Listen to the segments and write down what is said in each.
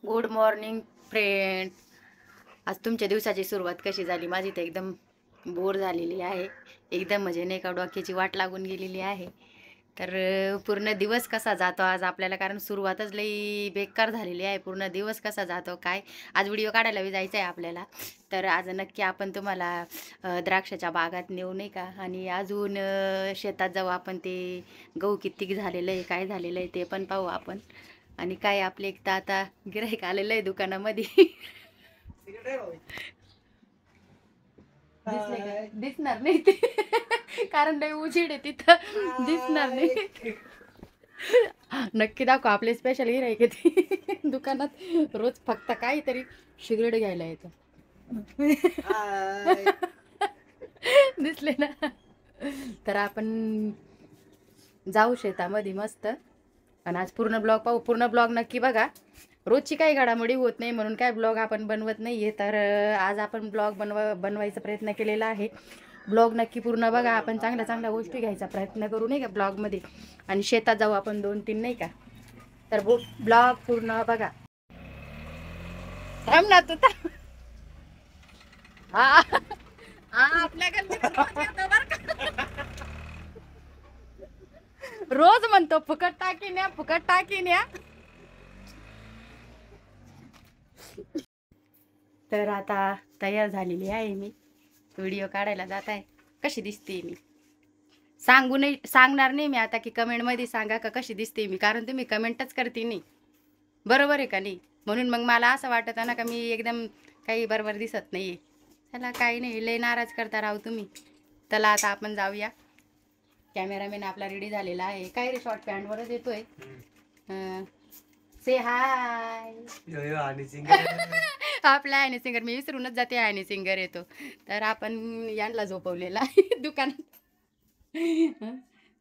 Good morning friend. आज तुमच्या दिवसाची सुरुवात कशी झाली? माझी तर एकदम बोर झालेली आहे. एकदम म्हणजे नाही का डोक्याची वाट लागून गेलेली आहे. तर पूर्ण दिवस कसा जातो आज आपल्याला, कारण सुरुवातच लई बेकार झालेली आहे. पूर्ण दिवस कसा जातो काय, आज व्हिडिओ काढायला बी जायचं आहे आपल्याला. तर आज नक्की आपण तुम्हाला द्राक्षाच्या बागात नेऊ नाही का, आणि अजून शेतात जाऊ आपण. ते गहू किती झालेलं आहे, काय झालेलं आहे ते पण पाहू आपण. आणि काय आपले एक तर आता गिऱ्हाईक आलेलं आहे दुकानामध्ये. दिसले का? दिसणार नाही ते. कारण लय उजेड आहे तिथं, दिसणार नाही. नक्की दाखव आपले स्पेशल गिऱ्हाईक आहे ते दुकानात. रोज फक्त काहीतरी सिगरेट घ्यायला येतं. दिसले ना. तर आपण जाऊ शेतामध्ये मस्त. आणि आज पूर्ण ब्लॉग पाहू, पूर्ण ब्लॉग नक्की बघा. रोजची काही घडामोडी होत नाही म्हणून काय ब्लॉग आपण बनवत नाहीये. तर आज आपण ब्लॉग बनवायचा प्रयत्न केलेला आहे. ब्लॉग नक्की पूर्ण बघा. आपण चांगल्या चांगल्या गोष्टी घ्यायचा प्रयत्न करू नाही का ब्लॉगमध्ये. आणि शेतात जाऊ आपण 2-3 नाही का. तर ब्लॉग पूर्ण बघा. थांब ना तू. हा हा, आपल्या गल्लीत रोज येतो बरं का. रोज म्हणतो फुकट टाकीन या, फुकट टाकीन या. तर आता तयार झालेली आहे मी. व्हिडिओ काढायला जात आहे. कशी दिसते मी सांगणार नाही मी आता, की कमेंटमध्ये सांगा का कशी दिसते मी, कारण तुम्ही कमेंटच करते नाही. बरोबर आहे का नाही? म्हणून मग मला असं वाटत ना का मी एकदम काही बरोबर दिसत नाहीये. चला काही नाही, लय नाराज करता राहू तुम्ही. चला आता आपण जाऊया. कॅमेरामॅन आपला रेडी झालेला आहे. काय रे, शॉर्ट पॅन्टवरच येतोय. से हाय. आपला आयनी सिंगर, मी विसरूनच जाते आयनी सिंगर येतो. तर आपण यांना झोपवलेला आहे दुकानात.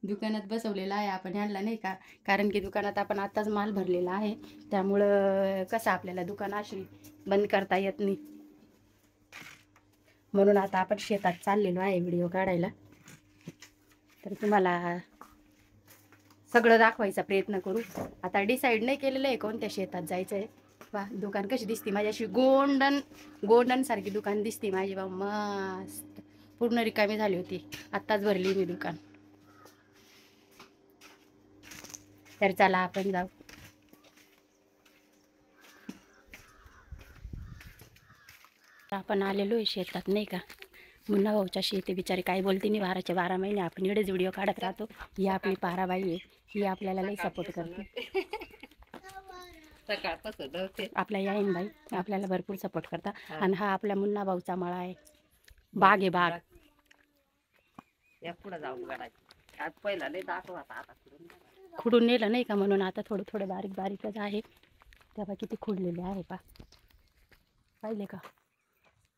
दुकानात बसवलेला आहे आपण यांना नाही का, कारण की दुकानात आपण आत्ताच माल भरलेला आहे. त्यामुळं कसं आपल्याला दुकान अशी बंद करता येत नाही. म्हणून आता आपण शेतात चाललेलो आहे व्हिडिओ काढायला. तर तुम्हाला सगळं दाखवायचा प्रयत्न करू. आता डिसाईड नाही केलेलं आहे कोणत्या शेतात जायचं आहे. वा, दुकान कशी दिसते माझी, अशी गोल्डन सारखी दुकान दिसते माझी. बा मस्त, पूर्ण रिकामी झाली होती, आत्ताच भरली मी दुकान. तर चला आपण जाऊ. आपण आलेलो आहे शेतात नाही का. मुन्ना भाऊच्या शेती, बिचारी काही बोलते नाही. 12च्या 12 महिने आपण एवढेच व्हिडिओ काढत राहतो. ही आपली पाराबाई आहे, ही आपल्याला लई सपोर्ट करते. आपला याईन बाई आपल्याला भरपूर सपोर्ट करता. आणि हा आपल्या मुन्ना भाऊचा मळा आहे. बाग आहे बाग. पुढे जाऊन आज पहिला लई दाखव, आता खुडून नेलं नाही का, म्हणून आता थोडं थोडं बारीक बारीकच आहे. तेव्हा किती खुडलेले आहे पा, पाहिले का?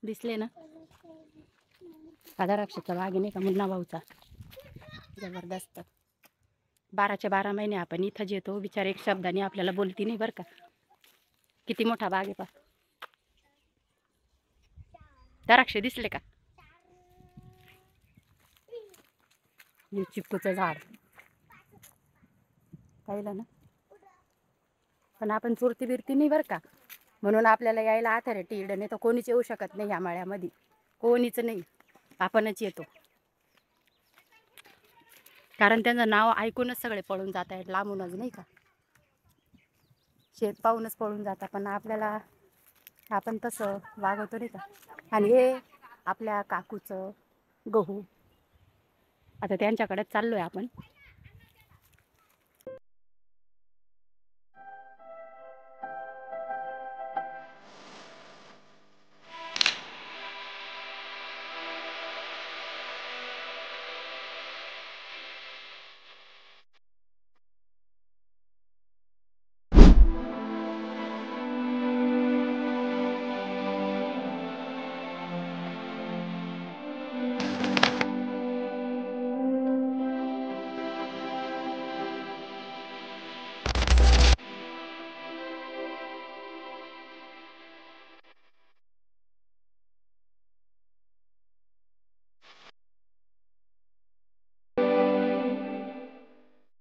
दिसले ना. द्राक्षाचा बाग आहे नाही का मुन्ना भाऊचा, जबरदस्त. 12च्या 12 महिने आपण इथंच येतो. बिचार एक शब्दाने आपल्याला बोलती नाही बरं का. किती मोठा बाग आहे पा. द्राक्ष दिसले का? चिक्कूचं झाड पाहिलं ना. पण आपण चुरती बिरती नाही बरं का, म्हणून आपल्याला यायला अथॉरिटी इकडे, नाही तर कोणीच येऊ शकत नाही या माळ्यामध्ये. कोणीच नाही, आपणच येतो. कारण त्यांचं नाव ऐकूनच सगळे पळून जात आहेत लांबूनच नाही का. शेत पाहूनच पळून जातात. पण आपल्याला, आपण तसं वागवतो नाही का. आणि हे आपल्या काकूचं गहू, आता त्यांच्याकडेच चाललोय आपण.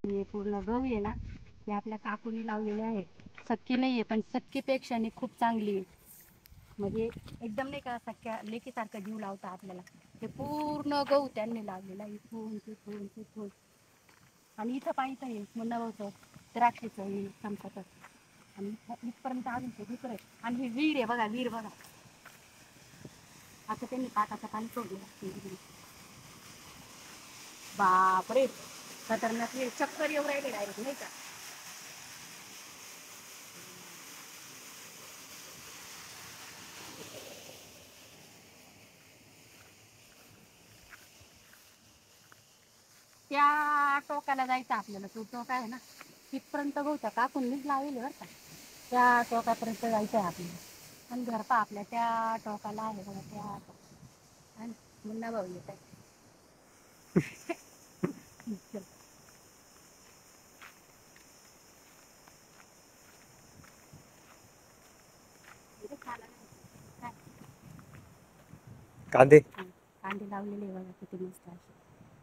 हे पूर्ण गहू आहे ना, हे आपल्या काकूने लावलेले आहे. सक्की नाही आहे पण सक्कीपेक्षा खूप चांगली आहे. म्हणजे एकदम नाही का सख्या लेकीसारखा जीव लावता आपल्याला. हे पूर्ण गहू त्यांनी लावलेला इथून तिथून तिथून. आणि इथं पाहिजे आहे मुन्नाभाऊचं द्राक्षेचं हे संपत आणि इथपर्यंत अजून ते दुसरं आहे. आणि ही विहीर आहे बघा, विहीर बघा. आता त्यांनी पाटाचं पाणी सोडलं. बापरे खतरनाक चक्कर येऊ राहिले डायरेक्ट नाही का. त्या टोकाला जायचं आपल्याला. तो टोक आहे ना तिथपर्यंत बहुता काकून मीच लावले बरं का. त्या टोकापर्यंत जायचं आहे आपल्याला. आणि घर पा आपल्या त्या टोकाला आहे बघा त्या टोका. आणि मुन्ना भाऊ येत आहे. कांदे कांदे लावलेले बघा किती मस्त असे.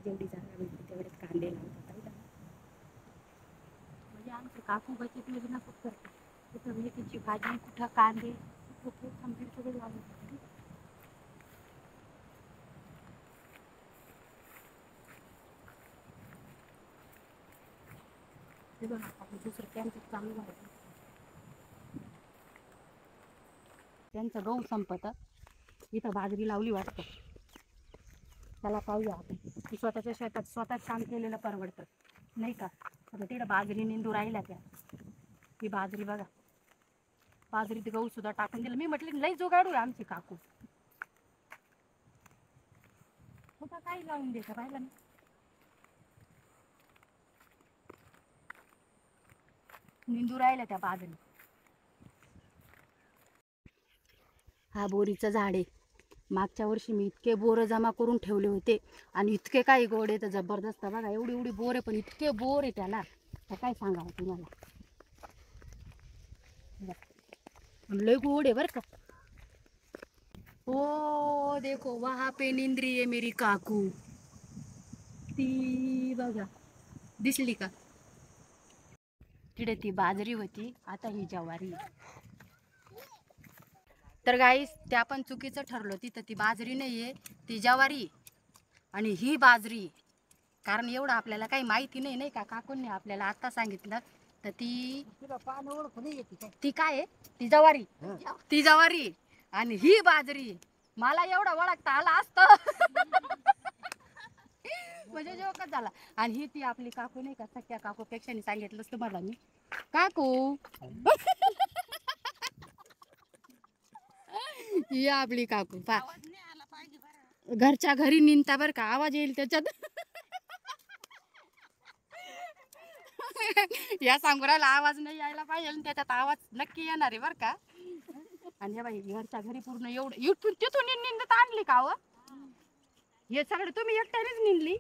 जेवढी जागा भेटते तेवढेच कांदे लावतात. म्हणजे आमचे काकू बचत योजना खूप करतात. कुठं मेथीची भाजी, कुठं कांदे, कुठं कम्प्लीट सगळे लावले. दुसरं त्यांचं चालू झालं. त्यांचं गहू संपत इथं बाजरी लावली वाटतं. त्याला पाहूया आपण. ती स्वतःच्या शेतात स्वतःच काम केलेलं परवडतं नाही का. आता तिकडं बाजरी निंदू राहिल्या त्या. ही बाजरी बघा. बाजरीत गहू सुद्धा टाकून दिलं. मी म्हटलं लई जुगाडू आहे आमची काकू. कुठं काही लावून देतं पाहिलं ना. निंदू राहिल्या त्या बाजरी. हा बोरीचं झाड आहे. मागच्या वर्षी मी इतके बोरं जमा करून ठेवले होते आणि इतके काही गोड आहे तर जबरदस्त. बघा एवढी एवढी बोर आहे पण इतके बोर आहे त्याला तर काय सांगावं तुम्हाला. लय गोड आहे बरं का. ओ देखो वहां पे नींद रही है मेरी काकू. ती बघा दिसली का. तिकडे ती बाजरी होती आता ही ज्वारी. तर गाईस त्या पण चुकीचं ठरलं. तिथं ती बाजरी नाहीये ती ज्वारी आणि ही बाजरी. कारण एवढं आपल्याला काही माहिती नाही नाही का. काकूंनी आपल्याला आता सांगितलं तर ती काय आहे ती ज्वारी. ती ज्वारी आणि ही बाजरी. मला एवढं ओळखता आला असतं. म्हणजे जोकच झाला. आणि ही ती आपली काकू नाही का सख्या काकू पेक्षा सांगितलंच तुम्हाला मी. काकू ही आपली काकू पा घरच्या घरी निंदता बरं का. आवाज येईल त्याच्यात. या सांगुराला आवाज नाही यायला पाहिजे त्याच्यात आवाज नक्की येणार आहे बरं का. आणि हे बाई घरच्या घरी पूर्ण एवढं इथून तिथून निंदत आणली का. हे सगळं तुम्ही एकट्यानेच निंदली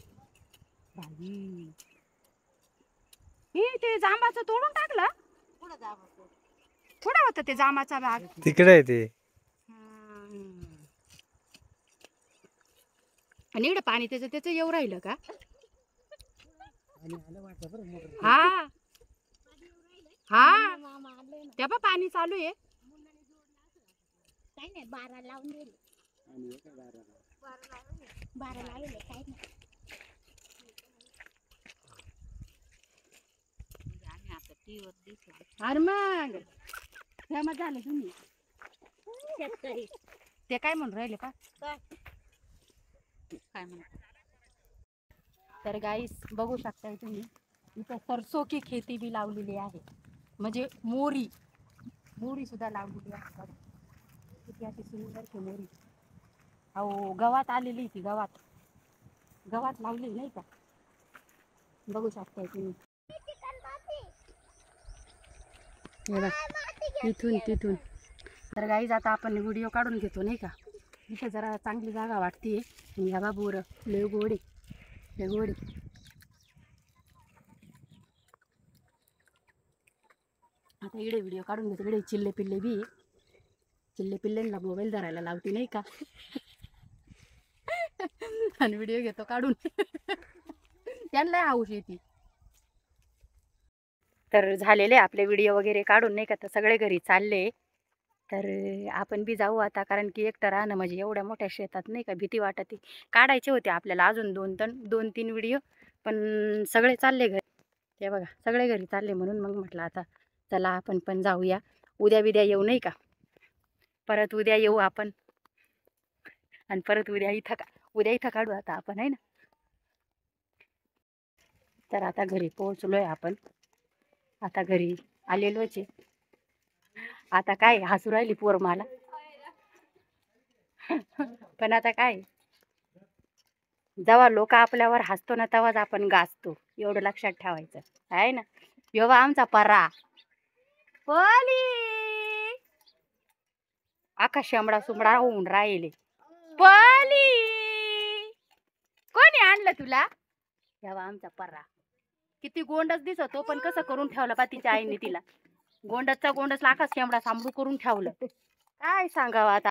बाई. हे ते जांबाचं तोडून टाकलं. थोडा होता ते जांबाचा भाग तिकडे आहे ते. आणि इकडं पाणी त्याचं त्याचं येऊ राहिलं का. हा हा त्या बा पाणी चालू आहे. काय नाही 12 लावून दिले. 12 लावले काय नाही. अरे मग फेमस झाले तुम्ही शेतकरी. ते काय म्हणून राहिले का काय म्हणत. तर गाईस बघू शकताय तुम्ही इथं सरसो की खेती बी लावलेली आहे. म्हणजे मोरी मोरी सुद्धा लावलेली आहे. किती अशी सुंदर मोरी. अहो गवात आलेली ती गवात गवात लावली नाही का. बघू शकताय तुम्ही. इथून तिथून. तर गाईज आता आपण व्हिडिओ काढून घेतो नाही का. इथे जरा चांगली जागा वाटते. आणि ह्या बोर लय गोडे लय गोडे. आता इकडे व्हिडिओ काढून घेतो. इकडे चिल्ले पिल्ले बी. चिल्ले पिल्ल्यांना मोबाईल धरायला लावते नाही का. आणि व्हिडिओ घेतो काढून. त्यांना हाऊस येते. तर झालेले आपले व्हिडिओ वगैरे काढून नाही का, तर सगळे घरी चालले. तर आपण बी जाऊ आता, कारण की एकटं राहणं म्हणजे एवढ्या मोठ्या शेतात नाही का भीती वाटते. काढायचे होते आपल्याला अजून 2-3 व्हिडिओ, पण सगळे चालले घरी. ते बघा सगळे घरी चालले, म्हणून मग म्हटलं आता चला आपण पण जाऊया. उद्या बिद्या येऊ नाही का, परत उद्या येऊ आपण, आणि परत उद्या इथं काढू आता आपण, आहे ना. तर आता घरी पोहोचलोय आपण, आता घरी आलेलोच आहे. आता काय हसू राहिली पोर मला. पण आता काय, जेव्हा लोक आपल्यावर हसतो ना तेव्हाच आपण गाजतो, एवढं लक्षात ठेवायचं आहे ना. येवा आमचा परा पोली, आका शेंबडा सुमडा होऊन राहिले. पोली, कोणी आणलं तुला? येवा आमचा परा, किती गोंडच दिसतो, पण कसं करून ठेवलं पा तिच्या आईने तिला. गोंडसचा गोंडस लाखा शेंबडा सांभाळू करून ठेवलं. काय सांगावं आता.